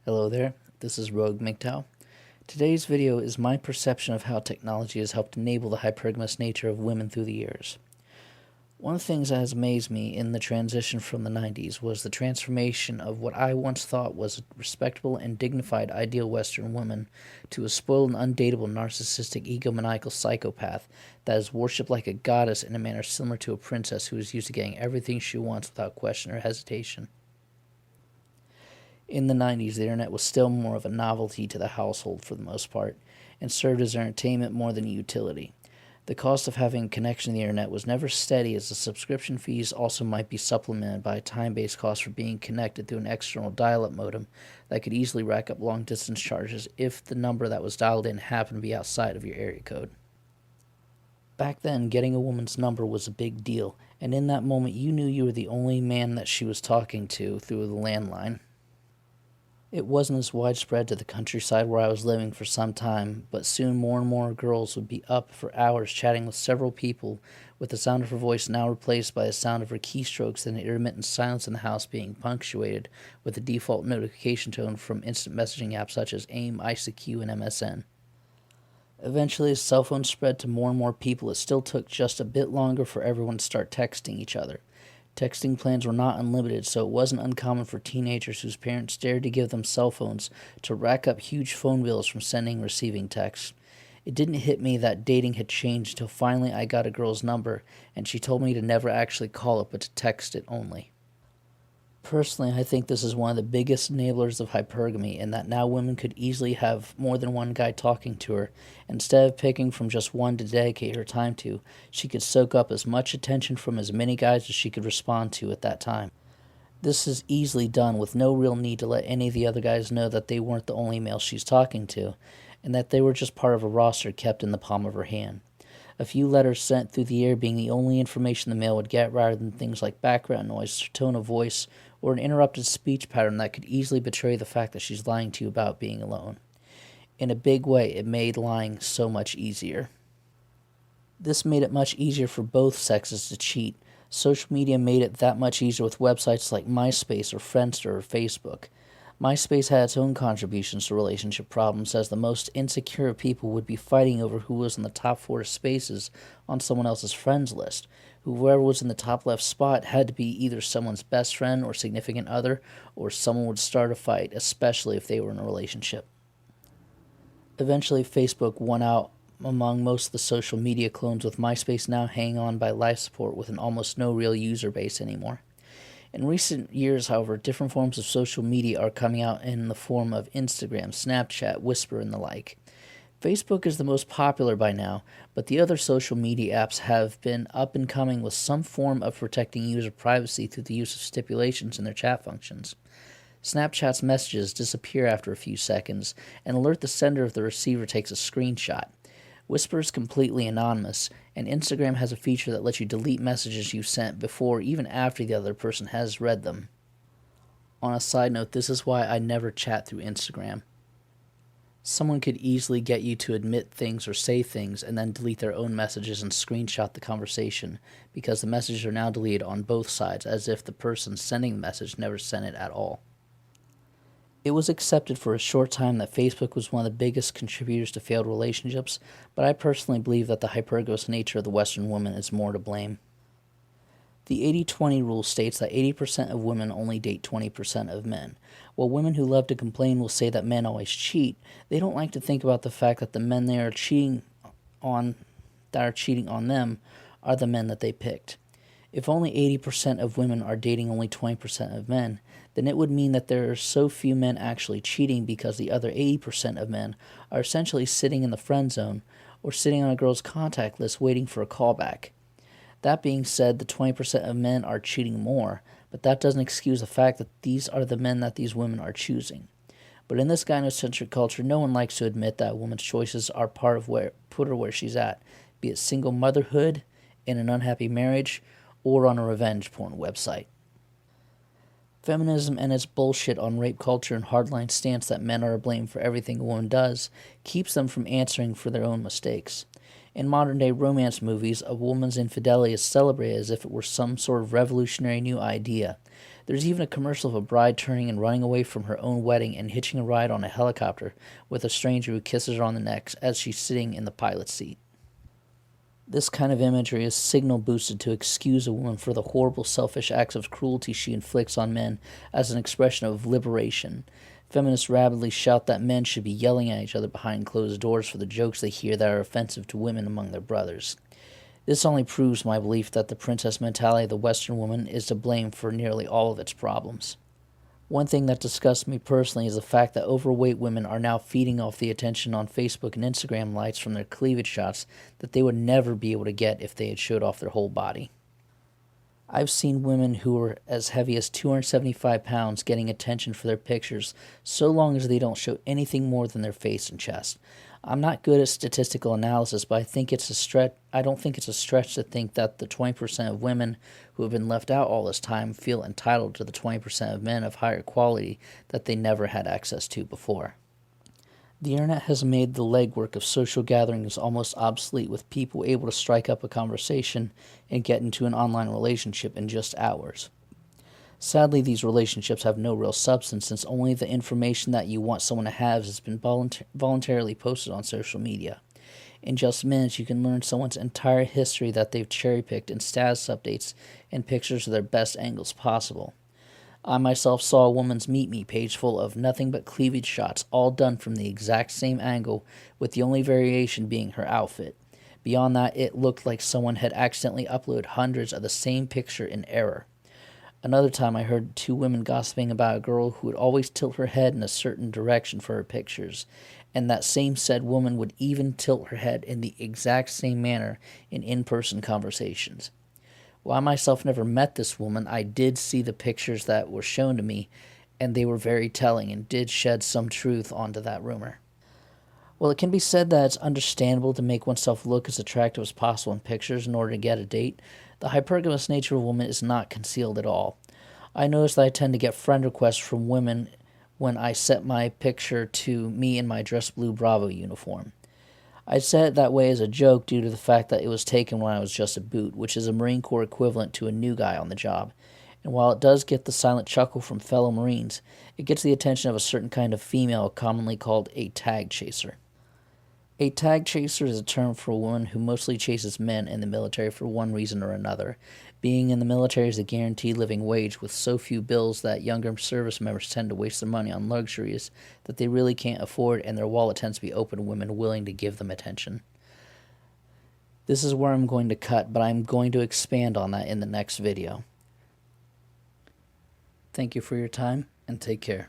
Hello there, this is RogueMGTOW. Today's video is my perception of how technology has helped enable the hypergamous nature of women through the years. One of the things that has amazed me in the transition from the 90s was the transformation of what I once thought was a respectable and dignified ideal Western woman to a spoiled and undateable narcissistic egomaniacal psychopath that is worshipped like a goddess in a manner similar to a princess who is used to getting everything she wants without question or hesitation. In the 90s, the internet was still more of a novelty to the household for the most part, and served as entertainment more than a utility. The cost of having a connection to the internet was never steady, as the subscription fees also might be supplemented by a time-based cost for being connected through an external dial-up modem that could easily rack up long-distance charges if the number that was dialed in happened to be outside of your area code. Back then, getting a woman's number was a big deal, and in that moment you knew you were the only man that she was talking to through the landline. It wasn't as widespread to the countryside where I was living for some time, but soon more and more girls would be up for hours chatting with several people, with the sound of her voice now replaced by the sound of her keystrokes and the intermittent silence in the house being punctuated with the default notification tone from instant messaging apps such as AIM, ICQ, and MSN. Eventually, as cell phones spread to more and more people, it still took just a bit longer for everyone to start texting each other. Texting plans were not unlimited, so it wasn't uncommon for teenagers whose parents dared to give them cell phones to rack up huge phone bills from sending and receiving texts. It didn't hit me that dating had changed until finally I got a girl's number, and she told me to never actually call it but to text it only. Personally, I think this is one of the biggest enablers of hypergamy, in that now women could easily have more than one guy talking to her. Instead of picking from just one to dedicate her time to, she could soak up as much attention from as many guys as she could respond to at that time. This is easily done with no real need to let any of the other guys know that they weren't the only male she's talking to, and that they were just part of a roster kept in the palm of her hand. A few letters sent through the air being the only information the male would get, rather than things like background noise, tone of voice, or an interrupted speech pattern that could easily betray the fact that she's lying to you about being alone. In a big way, it made lying so much easier. This made it much easier for both sexes to cheat. Social media made it that much easier with websites like MySpace or Friendster or Facebook. MySpace had its own contributions to relationship problems, as the most insecure people would be fighting over who was in the top 4 spaces on someone else's friends list. Whoever was in the top left spot had to be either someone's best friend or significant other, or someone would start a fight, especially if they were in a relationship. Eventually, Facebook won out among most of the social media clones, with MySpace now hanging on by life support with an almost no real user base anymore. In recent years, however, different forms of social media are coming out in the form of Instagram, Snapchat, Whisper, and the like. Facebook is the most popular by now, but the other social media apps have been up and coming with some form of protecting user privacy through the use of stipulations in their chat functions. Snapchat's messages disappear after a few seconds and alert the sender if the receiver takes a screenshot. Whisper is completely anonymous, and Instagram has a feature that lets you delete messages you sent before or even after the other person has read them. On a side note, this is why I never chat through Instagram. Someone could easily get you to admit things or say things and then delete their own messages and screenshot the conversation, because the messages are now deleted on both sides, as if the person sending the message never sent it at all. It was accepted for a short time that Facebook was one of the biggest contributors to failed relationships, but I personally believe that the hypergamous nature of the Western woman is more to blame. The 80-20 rule states that 80% of women only date 20% of men. While women who love to complain will say that men always cheat, they don't like to think about the fact that the men they are cheating on them are the men that they picked. If only 80% of women are dating only 20% of men, then it would mean that there are so few men actually cheating, because the other 80% of men are essentially sitting in the friend zone or sitting on a girl's contact list waiting for a callback. That being said, the 20% of men are cheating more, but that doesn't excuse the fact that these are the men that these women are choosing. But in this gynocentric culture, no one likes to admit that a woman's choices are part of what put her where she's at, be it single motherhood, in an unhappy marriage, or on a revenge porn website. Feminism and its bullshit on rape culture and hardline stance that men are to blame for everything a woman does keeps them from answering for their own mistakes. In modern-day romance movies, a woman's infidelity is celebrated as if it were some sort of revolutionary new idea. There's even a commercial of a bride turning and running away from her own wedding and hitching a ride on a helicopter with a stranger who kisses her on the neck as she's sitting in the pilot's seat. This kind of imagery is signal boosted to excuse a woman for the horrible selfish acts of cruelty she inflicts on men as an expression of liberation. Feminists rapidly shout that men should be yelling at each other behind closed doors for the jokes they hear that are offensive to women among their brothers. This only proves my belief that the princess mentality of the Western woman is to blame for nearly all of its problems. One thing that disgusts me personally is the fact that overweight women are now feeding off the attention on Facebook and Instagram likes from their cleavage shots that they would never be able to get if they had showed off their whole body. I've seen women who are as heavy as 275 pounds getting attention for their pictures so long as they don't show anything more than their face and chest. I'm not good at statistical analysis, but I don't think it's a stretch to think that the 20% of women who have been left out all this time feel entitled to the 20% of men of higher quality that they never had access to before. The internet has made the legwork of social gatherings almost obsolete, with people able to strike up a conversation and get into an online relationship in just hours. Sadly, these relationships have no real substance, since only the information that you want someone to have has been voluntarily posted on social media. In just minutes, you can learn someone's entire history that they've cherry-picked in status updates and pictures of their best angles possible. I myself saw a woman's Meet Me page full of nothing but cleavage shots, all done from the exact same angle, with the only variation being her outfit. Beyond that, it looked like someone had accidentally uploaded hundreds of the same picture in error. Another time I heard two women gossiping about a girl who would always tilt her head in a certain direction for her pictures, and that same said woman would even tilt her head in the exact same manner in in-person conversations. While I myself never met this woman, I did see the pictures that were shown to me, and they were very telling and did shed some truth onto that rumor. While it can be said that it's understandable to make oneself look as attractive as possible in pictures in order to get a date, the hypergamous nature of a woman is not concealed at all. I notice that I tend to get friend requests from women when I set my picture to me in my dress blue Bravo uniform. I said it that way as a joke due to the fact that it was taken when I was just a boot, which is a Marine Corps equivalent to a new guy on the job. And while it does get the silent chuckle from fellow Marines, it gets the attention of a certain kind of female commonly called a tag chaser. A tag chaser is a term for a woman who mostly chases men in the military for one reason or another. Being in the military is a guaranteed living wage with so few bills that younger service members tend to waste their money on luxuries that they really can't afford, and their wallet tends to be open to women willing to give them attention. This is where I'm going to cut, but I'm going to expand on that in the next video. Thank you for your time, and take care.